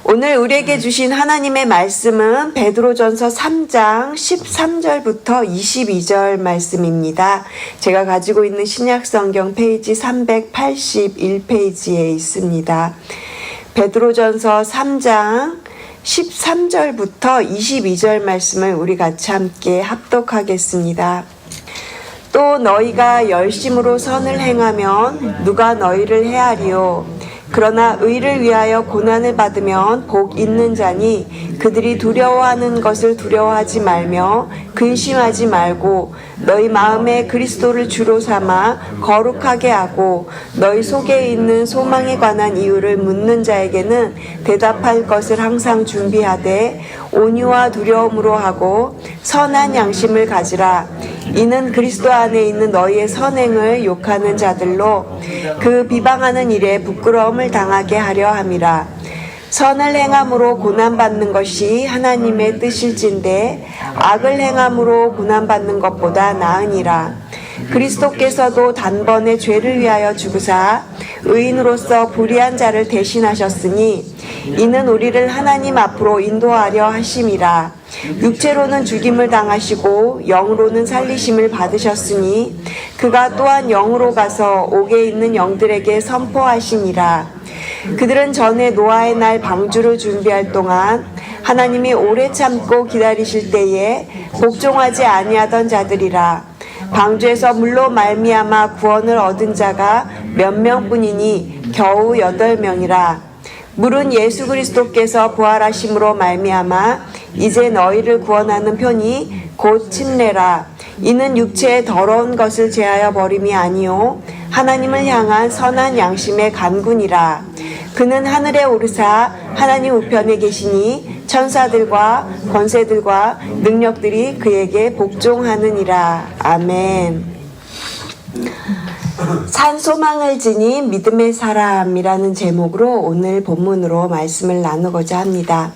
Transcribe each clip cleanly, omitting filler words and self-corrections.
오늘 우리에게 주신 하나님의 말씀은 베드로전서 3장 13절부터 22절 말씀입니다. 제가 가지고 있는 신약성경 페이지 381페이지에 있습니다. 베드로전서 3장 13절부터 22절 말씀을 우리 같이 함께 합독하겠습니다. 또 너희가 열심으로 선을 행하면 누가 너희를 해하리요? 그러나 의를 위하여 고난을 받으면 복 있는 자니 그들이 두려워하는 것을 두려워하지 말며 근심하지 말고 너희 마음에 그리스도를 주로 삼아 거룩하게 하고 너희 속에 있는 소망에 관한 이유를 묻는 자에게는 대답할 것을 항상 준비하되 온유와 두려움으로 하고 선한 양심을 가지라. 이는 그리스도 안에 있는 너희의 선행을 욕하는 자들로 그 비방하는 일에 부끄러움을 당하게 하려 함이라. 선을 행함으로 고난받는 것이 하나님의 뜻일진데 악을 행함으로 고난받는 것보다 나으니라. 그리스도께서도 단번에 죄를 위하여 죽으사 의인으로서 불의한 자를 대신하셨으니 이는 우리를 하나님 앞으로 인도하려 하심이라. 육체로는 죽임을 당하시고 영으로는 살리심을 받으셨으니 그가 또한 영으로 가서 옥에 있는 영들에게 선포하시니라. 그들은 전에 노아의 날 방주를 준비할 동안 하나님이 오래 참고 기다리실 때에 복종하지 아니하던 자들이라. 방주에서 물로 말미암아 구원을 얻은 자가 몇 명뿐이니 겨우 8명이라. 물은 예수 그리스도께서 부활하심으로 말미암아 이제 너희를 구원하는 편이 곧 침례라. 이는 육체의 더러운 것을 제하여 버림이 아니요 하나님을 향한 선한 양심의 간군이라. 그는 하늘에 오르사 하나님 우편에 계시니 천사들과 권세들과 능력들이 그에게 복종하느니라. 아멘. 산 소망을 지닌 믿음의 사람이라는 제목으로 오늘 본문으로 말씀을 나누고자 합니다.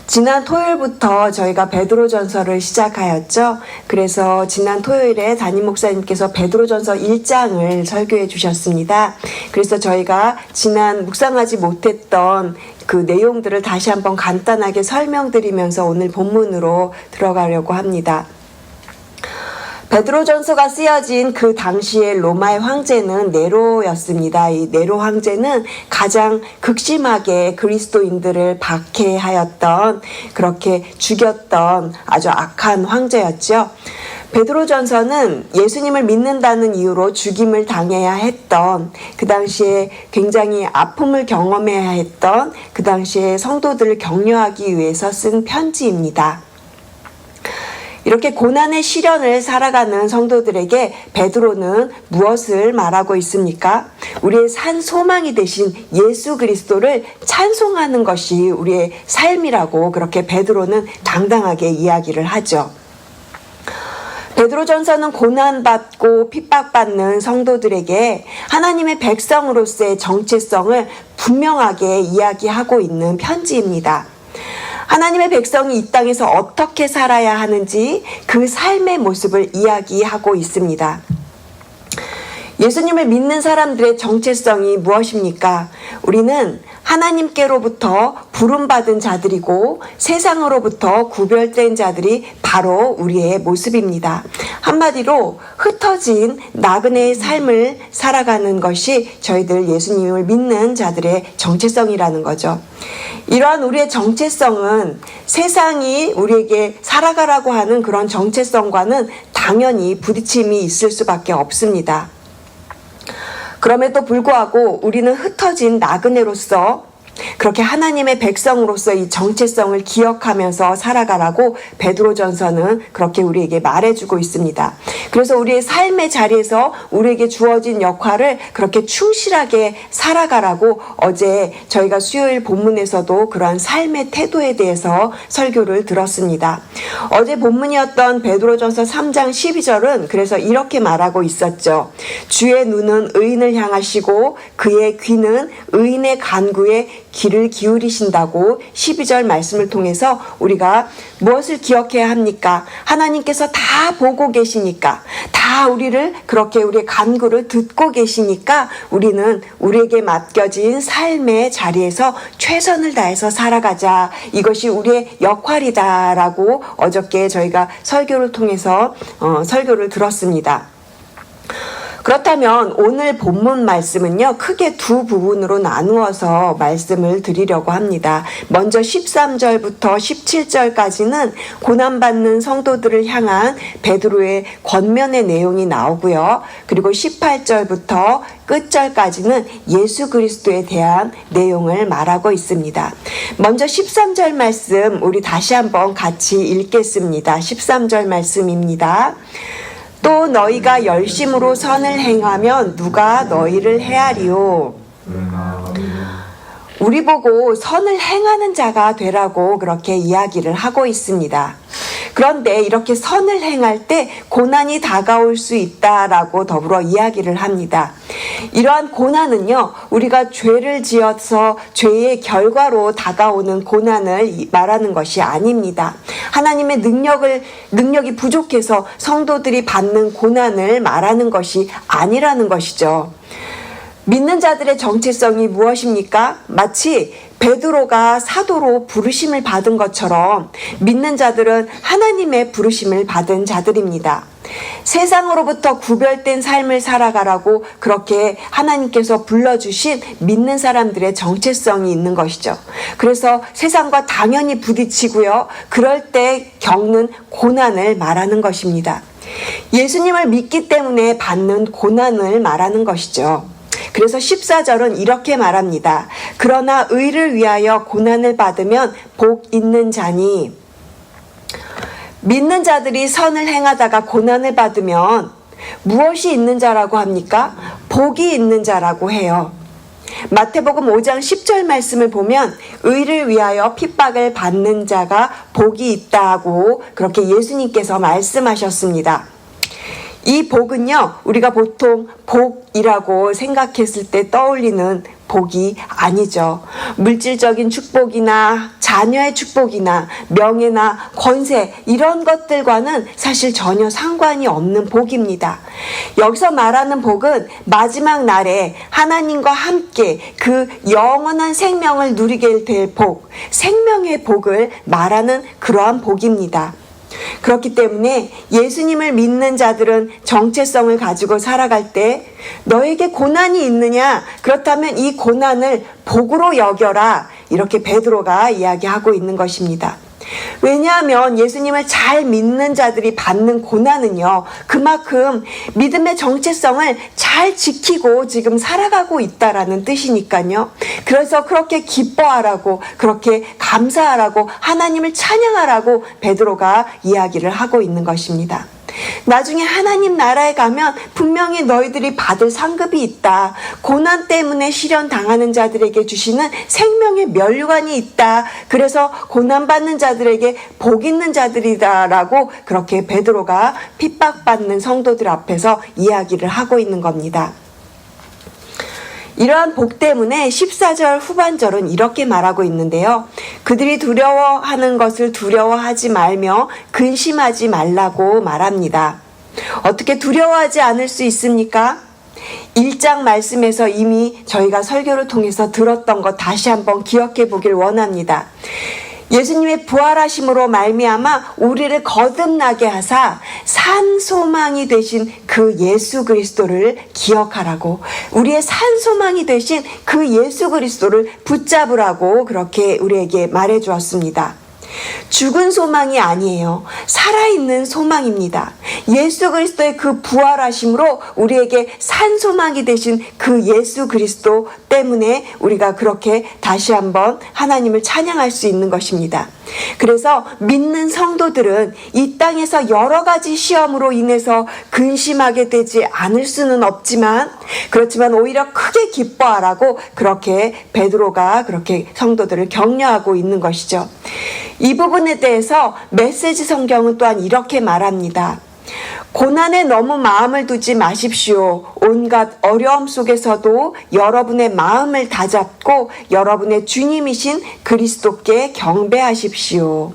지난 토요일부터 저희가 베드로전서를 시작하였죠. 그래서 지난 토요일에 담임 목사님께서 베드로전서 1장을 설교해 주셨습니다. 그래서 저희가 지난 묵상하지 못했던 그 내용들을 다시 한번 간단하게 설명드리면서 오늘 본문으로 들어가려고 합니다. 베드로전서가 쓰여진 그 당시의 로마의 황제는 네로였습니다. 이 네로 황제는 가장 극심하게 그리스도인들을 박해하였던, 그렇게 죽였던 아주 악한 황제였죠. 베드로전서는 예수님을 믿는다는 이유로 죽임을 당해야 했던, 그 당시에 굉장히 아픔을 경험해야 했던 그 당시에 성도들을 격려하기 위해서 쓴 편지입니다. 이렇게 고난의 시련을 살아가는 성도들에게 베드로는 무엇을 말하고 있습니까? 우리의 산 소망이 되신 예수 그리스도를 찬송하는 것이 우리의 삶이라고 그렇게 베드로는 당당하게 이야기를 하죠. 베드로전서는 고난받고 핍박받는 성도들에게 하나님의 백성으로서의 정체성을 분명하게 이야기하고 있는 편지입니다. 하나님의 백성이 이 땅에서 어떻게 살아야 하는지 그 삶의 모습을 이야기하고 있습니다. 예수님을 믿는 사람들의 정체성이 무엇입니까? 우리는 하나님께로부터 부름받은 자들이고 세상으로부터 구별된 자들이 바로 우리의 모습입니다. 한마디로 흩어진 나그네의 삶을 살아가는 것이 저희들 예수님을 믿는 자들의 정체성이라는 거죠. 이러한 우리의 정체성은 세상이 우리에게 살아가라고 하는 그런 정체성과는 당연히 부딪힘이 있을 수밖에 없습니다. 그럼에도 불구하고 우리는 흩어진 나그네로서 그렇게 하나님의 백성으로서 이 정체성을 기억하면서 살아가라고 베드로전서는 그렇게 우리에게 말해주고 있습니다. 그래서 우리의 삶의 자리에서 우리에게 주어진 역할을 그렇게 충실하게 살아가라고 어제 저희가 수요일 본문에서도 그러한 삶의 태도에 대해서 설교를 들었습니다. 어제 본문이었던 베드로전서 3장 12절은 그래서 이렇게 말하고 있었죠. 주의 눈은 의인을 향하시고 그의 귀는 의인의 간구에 귀를 기울이신다고 12절 말씀을 통해서 우리가 무엇을 기억해야 합니까? 하나님께서 다 보고 계시니까, 다 우리를 그렇게 우리의 간구를 듣고 계시니까 우리는 우리에게 맡겨진 삶의 자리에서 최선을 다해서 살아가자. 이것이 우리의 역할이다라고 어저께 저희가 설교를 통해서 설교를 들었습니다. 그렇다면 오늘 본문 말씀은요, 크게 두 부분으로 나누어서 말씀을 드리려고 합니다. 먼저 13절부터 17절까지는 고난받는 성도들을 향한 베드로의 권면의 내용이 나오고요. 그리고 18절부터 끝절까지는 예수 그리스도에 대한 내용을 말하고 있습니다. 먼저 13절 말씀 우리 다시 한번 같이 읽겠습니다. 13절 말씀입니다. 또 너희가 열심으로 선을 행하면 누가 너희를 해하리요. 우리 보고 선을 행하는 자가 되라고 그렇게 이야기를 하고 있습니다. 그런데 이렇게 선을 행할 때 고난이 다가올 수 있다라고 더불어 이야기를 합니다. 이러한 고난은요, 우리가 죄를 지어서 죄의 결과로 다가오는 고난을 말하는 것이 아닙니다. 하나님의 능력이 부족해서 성도들이 받는 고난을 말하는 것이 아니라는 것이죠. 믿는 자들의 정체성이 무엇입니까? 마치 베드로가 사도로 부르심을 받은 것처럼 믿는 자들은 하나님의 부르심을 받은 자들입니다. 세상으로부터 구별된 삶을 살아가라고 그렇게 하나님께서 불러주신 믿는 사람들의 정체성이 있는 것이죠. 그래서 세상과 당연히 부딪히고요. 그럴 때 겪는 고난을 말하는 것입니다. 예수님을 믿기 때문에 받는 고난을 말하는 것이죠. 그래서 14절은 이렇게 말합니다. 그러나 의를 위하여 고난을 받으면 복 있는 자니, 믿는 자들이 선을 행하다가 고난을 받으면 무엇이 있는 자라고 합니까? 복이 있는 자라고 해요. 마태복음 5장 10절 말씀을 보면 의를 위하여 핍박을 받는 자가 복이 있다고 그렇게 예수님께서 말씀하셨습니다. 이 복은요, 우리가 보통 복이라고 생각했을 때 떠올리는 복이 아니죠. 물질적인 축복이나 자녀의 축복이나 명예나 권세 이런 것들과는 사실 전혀 상관이 없는 복입니다. 여기서 말하는 복은 마지막 날에 하나님과 함께 그 영원한 생명을 누리게 될 복, 생명의 복을 말하는 그러한 복입니다. 그렇기 때문에 예수님을 믿는 자들은 정체성을 가지고 살아갈 때 너에게 고난이 있느냐? 그렇다면 이 고난을 복으로 여겨라. 이렇게 베드로가 이야기하고 있는 것입니다. 왜냐하면 예수님을 잘 믿는 자들이 받는 고난은요, 그만큼 믿음의 정체성을 잘 지키고 지금 살아가고 있다라는 뜻이니까요. 그래서 그렇게 기뻐하라고, 그렇게 감사하라고, 하나님을 찬양하라고 베드로가 이야기를 하고 있는 것입니다. 나중에 하나님 나라에 가면 분명히 너희들이 받을 상급이 있다. 고난 때문에 시련 당하는 자들에게 주시는 생명의 면류관이 있다. 그래서 고난받는 자들에게 복 있는 자들이다라고 그렇게 베드로가 핍박받는 성도들 앞에서 이야기를 하고 있는 겁니다. 이러한 복 때문에 14절 후반절은 이렇게 말하고 있는데요. 그들이 두려워하는 것을 두려워하지 말며 근심하지 말라고 말합니다. 어떻게 두려워하지 않을 수 있습니까? 1장 말씀에서 이미 저희가 설교를 통해서 들었던 것 다시 한번 기억해 보길 원합니다. 예수님의 부활하심으로 말미암아 우리를 거듭나게 하사 산 소망이 되신 그 예수 그리스도를 기억하라고, 우리의 산 소망이 되신 그 예수 그리스도를 붙잡으라고 그렇게 우리에게 말해 주었습니다. 죽은 소망이 아니에요. 살아있는 소망입니다. 예수 그리스도의 그 부활하심으로 우리에게 산 소망이 되신 그 예수 그리스도 때문에 우리가 그렇게 다시 한번 하나님을 찬양할 수 있는 것입니다. 그래서 믿는 성도들은 이 땅에서 여러 가지 시험으로 인해서 근심하게 되지 않을 수는 없지만, 그렇지만 오히려 크게 기뻐하라고 그렇게 베드로가 그렇게 성도들을 격려하고 있는 것이죠. 이 부분에 대해서 메시지 성경은 또한 이렇게 말합니다. 고난에 너무 마음을 두지 마십시오. 온갖 어려움 속에서도 여러분의 마음을 다잡고 여러분의 주님이신 그리스도께 경배하십시오.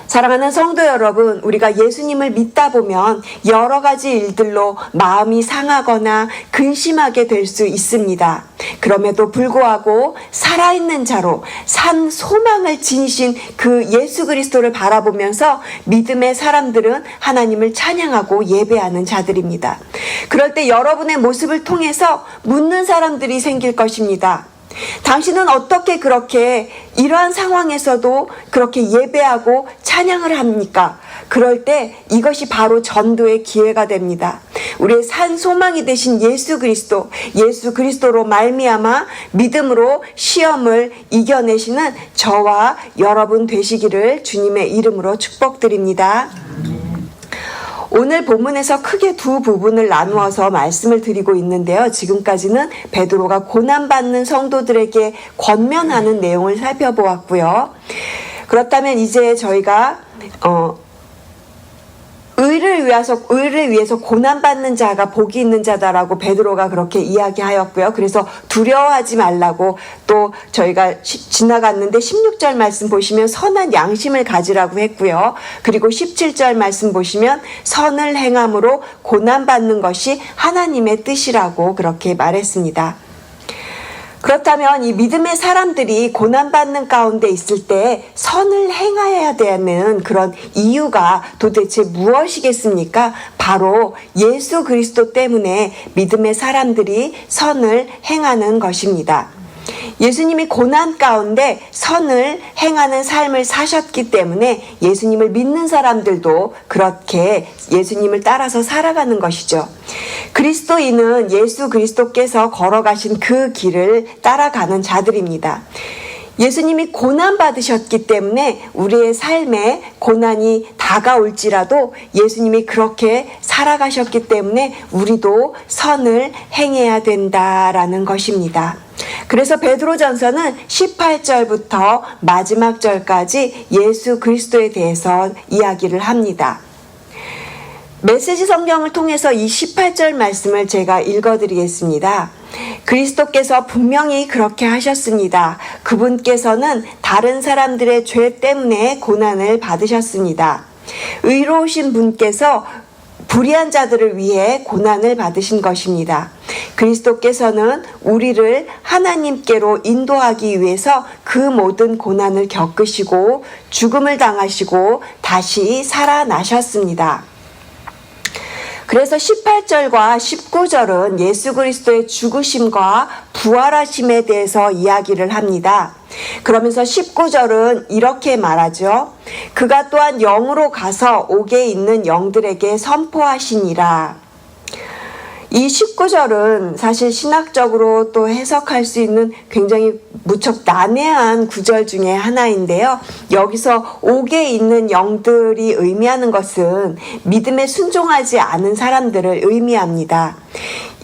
사랑하는 성도 여러분, 우리가 예수님을 믿다 보면 여러 가지 일들로 마음이 상하거나 근심하게 될 수 있습니다. 그럼에도 불구하고 살아있는 자로 산 소망을 지니신 그 예수 그리스도를 바라보면서 믿음의 사람들은 하나님을 찬양하고 예배하는 자들입니다. 그럴 때 여러분의 모습을 통해서 묻는 사람들이 생길 것입니다. 당신은 어떻게 그렇게 이러한 상황에서도 그렇게 예배하고 찬양을 합니까? 그럴 때 이것이 바로 전도의 기회가 됩니다. 우리의 산 소망이 되신 예수 그리스도로 말미암아 믿음으로 시험을 이겨내시는 저와 여러분 되시기를 주님의 이름으로 축복드립니다. 오늘 본문에서 크게 두 부분을 나누어서 말씀을 드리고 있는데요. 지금까지는 베드로가 고난받는 성도들에게 권면하는 내용을 살펴보았고요. 그렇다면 이제 저희가 의를 위해서 고난받는 자가 복이 있는 자다라고 베드로가 그렇게 이야기하였고요. 그래서 두려워하지 말라고 또 저희가 지나갔는데 16절 말씀 보시면 선한 양심을 가지라고 했고요. 그리고 17절 말씀 보시면 선을 행함으로 고난받는 것이 하나님의 뜻이라고 그렇게 말했습니다. 그렇다면 이 믿음의 사람들이 고난받는 가운데 있을 때 선을 행해야 되는 그런 이유가 도대체 무엇이겠습니까? 바로 예수 그리스도 때문에 믿음의 사람들이 선을 행하는 것입니다. 예수님이 고난 가운데 선을 행하는 삶을 사셨기 때문에 예수님을 믿는 사람들도 그렇게 예수님을 따라서 살아가는 것이죠. 그리스도인은 예수 그리스도께서 걸어가신 그 길을 따라가는 자들입니다. 예수님이 고난 받으셨기 때문에 우리의 삶에 고난이 다가올지라도 예수님이 그렇게 살아가셨기 때문에 우리도 선을 행해야 된다라는 것입니다. 그래서 베드로전서는 18절부터 마지막 절까지 예수 그리스도에 대해서 이야기를 합니다. 메시지 성경을 통해서 이 18절 말씀을 제가 읽어드리겠습니다. 그리스도께서 분명히 그렇게 하셨습니다. 그분께서는 다른 사람들의 죄 때문에 고난을 받으셨습니다. 의로우신 분께서 불의한 자들을 위해 고난을 받으신 것입니다. 그리스도께서는 우리를 하나님께로 인도하기 위해서 그 모든 고난을 겪으시고 죽음을 당하시고 다시 살아나셨습니다. 그래서 18절과 19절은 예수 그리스도의 죽으심과 부활하심에 대해서 이야기를 합니다. 그러면서 19절은 이렇게 말하죠. 그가 또한 영으로 가서 옥에 있는 영들에게 선포하시니라. 이 19절은 사실 신학적으로 또 해석할 수 있는 굉장히 무척 난해한 구절 중에 하나인데요. 여기서 옥에 있는 영들이 의미하는 것은 믿음에 순종하지 않은 사람들을 의미합니다.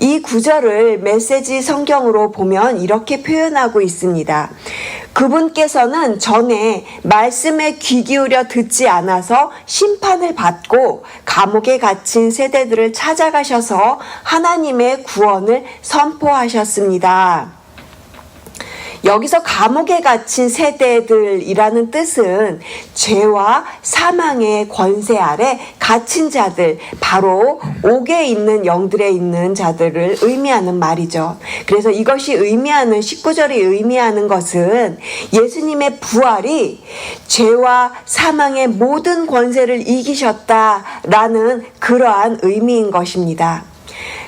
이 구절을 메시지 성경으로 보면 이렇게 표현하고 있습니다. 그분께서는 전에 말씀에 귀 기울여 듣지 않아서 심판을 받고 감옥에 갇힌 세대들을 찾아가셔서 하나님의 구원을 선포하셨습니다. 여기서 감옥에 갇힌 세대들이라는 뜻은 죄와 사망의 권세 아래 갇힌 자들, 바로 옥에 있는 영들에 있는 자들을 의미하는 말이죠. 그래서 이것이 의미하는 19절이 의미하는 것은 예수님의 부활이 죄와 사망의 모든 권세를 이기셨다라는 그러한 의미인 것입니다.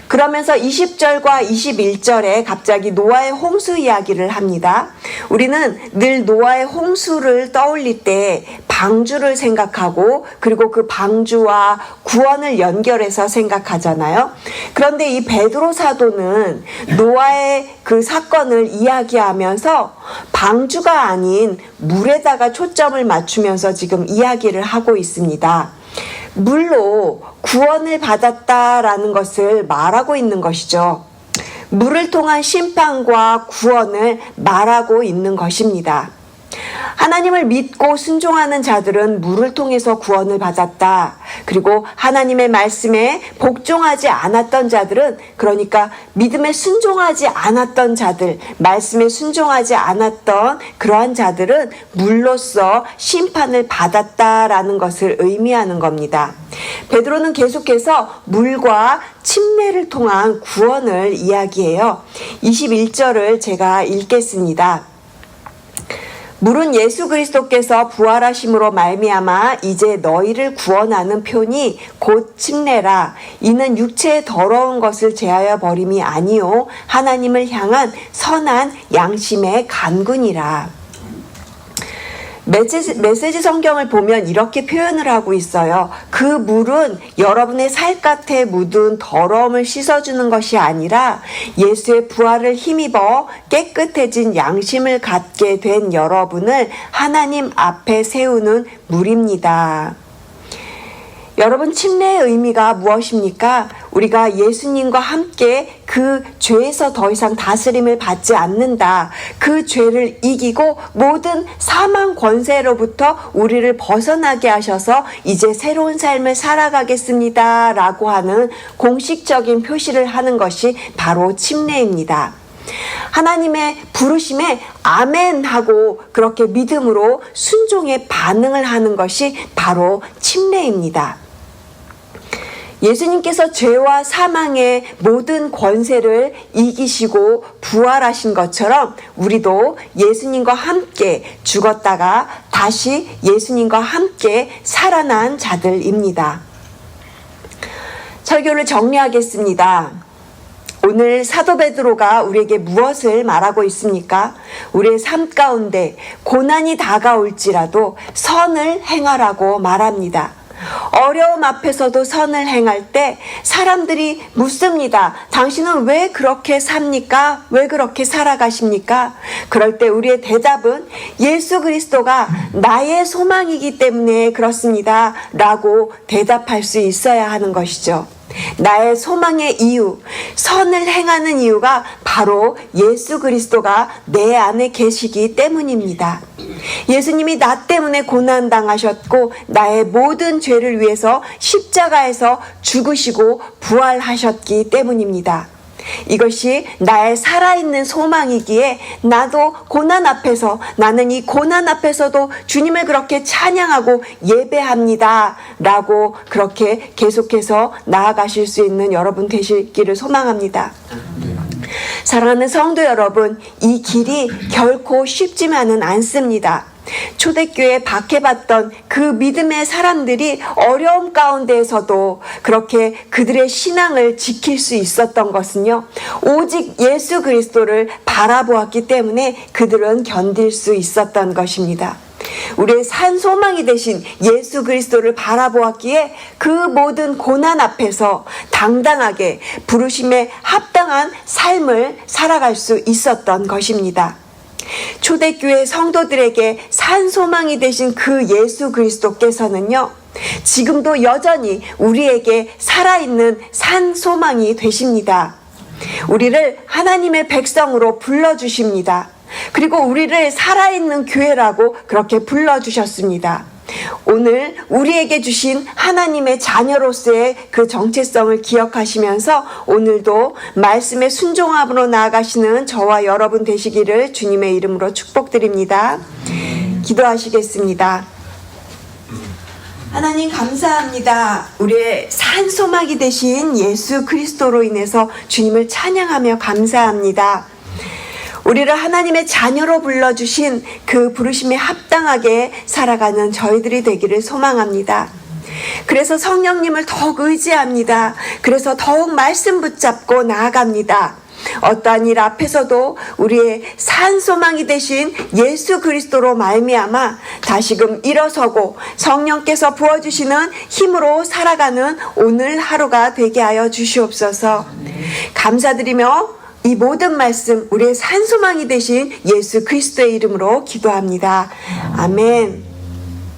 그러면서 20절과 21절에 갑자기 노아의 홍수 이야기를 합니다. 우리는 늘 노아의 홍수를 떠올릴 때 방주를 생각하고 그리고 그 방주와 구원을 연결해서 생각하잖아요. 그런데 이 베드로 사도는 노아의 그 사건을 이야기하면서 방주가 아닌 물에다가 초점을 맞추면서 지금 이야기를 하고 있습니다. 물로 구원을 받았다라는 것을 말하고 있는 것이죠. 물을 통한 심판과 구원을 말하고 있는 것입니다. 하나님을 믿고 순종하는 자들은 물을 통해서 구원을 받았다. 그리고 하나님의 말씀에 복종하지 않았던 자들은, 그러니까 믿음에 순종하지 않았던 자들, 말씀에 순종하지 않았던 그러한 자들은 물로써 심판을 받았다라는 것을 의미하는 겁니다. 베드로는 계속해서 물과 침례를 통한 구원을 이야기해요. 21절을 제가 읽겠습니다. 물은 예수 그리스도께서 부활하심으로 말미암아 이제 너희를 구원하는 표니 곧 침례라. 이는 육체의 더러운 것을 제하여 버림이 아니요 하나님을 향한 선한 양심의 간군이라. 메시지 성경을 보면 이렇게 표현을 하고 있어요. 그 물은 여러분의 살갗에 묻은 더러움을 씻어주는 것이 아니라 예수의 부활을 힘입어 깨끗해진 양심을 갖게 된 여러분을 하나님 앞에 세우는 물입니다. 여러분, 침례의 의미가 무엇입니까? 우리가 예수님과 함께 그 죄에서 더 이상 다스림을 받지 않는다. 그 죄를 이기고 모든 사망 권세로부터 우리를 벗어나게 하셔서 이제 새로운 삶을 살아가겠습니다. 라고 하는 공식적인 표시를 하는 것이 바로 침례입니다. 하나님의 부르심에 아멘 하고 그렇게 믿음으로 순종에 반응을 하는 것이 바로 침례입니다. 예수님께서 죄와 사망의 모든 권세를 이기시고 부활하신 것처럼 우리도 예수님과 함께 죽었다가 다시 예수님과 함께 살아난 자들입니다. 설교를 정리하겠습니다. 오늘 사도 베드로가 우리에게 무엇을 말하고 있습니까? 우리의 삶 가운데 고난이 다가올지라도 선을 행하라고 말합니다. 어려움 앞에서도 선을 행할 때 사람들이 묻습니다. 당신은 왜 그렇게 삽니까? 왜 그렇게 살아가십니까? 그럴 때 우리의 대답은 예수 그리스도가 나의 소망이기 때문에 그렇습니다. 라고 대답할 수 있어야 하는 것이죠. 나의 소망의 이유, 선을 행하는 이유가 바로 예수 그리스도가 내 안에 계시기 때문입니다. 예수님이 나 때문에 고난당하셨고 나의 모든 죄를 위해서 십자가에서 죽으시고 부활하셨기 때문입니다. 이것이 나의 살아있는 소망이기에 나도 고난 앞에서, 나는 이 고난 앞에서도 주님을 그렇게 찬양하고 예배합니다 라고 그렇게 계속해서 나아가실 수 있는 여러분 되시기를 소망합니다. 사랑하는 성도 여러분, 이 길이 결코 쉽지만은 않습니다. 초대교회에 박해받던 그 믿음의 사람들이 어려움 가운데에서도 그렇게 그들의 신앙을 지킬 수 있었던 것은요, 오직 예수 그리스도를 바라보았기 때문에 그들은 견딜 수 있었던 것입니다. 우리의 산 소망이 되신 예수 그리스도를 바라보았기에 그 모든 고난 앞에서 당당하게 부르심에 합당한 삶을 살아갈 수 있었던 것입니다. 초대교회 성도들에게 산 소망이 되신 그 예수 그리스도께서는요, 지금도 여전히 우리에게 살아있는 산 소망이 되십니다. 우리를 하나님의 백성으로 불러주십니다. 그리고 우리를 살아있는 교회라고 그렇게 불러주셨습니다. 오늘 우리에게 주신 하나님의 자녀로서의 그 정체성을 기억하시면서 오늘도 말씀의 순종함으로 나아가시는 저와 여러분 되시기를 주님의 이름으로 축복드립니다. 기도하시겠습니다. 하나님 감사합니다. 우리의 산 소망이 되신 예수 그리스도로 인해서 주님을 찬양하며 감사합니다. 우리를 하나님의 자녀로 불러주신 그 부르심에 합당하게 살아가는 저희들이 되기를 소망합니다. 그래서 성령님을 더욱 의지합니다. 그래서 더욱 말씀 붙잡고 나아갑니다. 어떠한 일 앞에서도 우리의 산 소망이 되신 예수 그리스도로 말미암아 다시금 일어서고 성령께서 부어주시는 힘으로 살아가는 오늘 하루가 되게 하여 주시옵소서. 감사드리며 이 모든 말씀 우리의 산 소망이 되신 예수 그리스도의 이름으로 기도합니다. 아멘.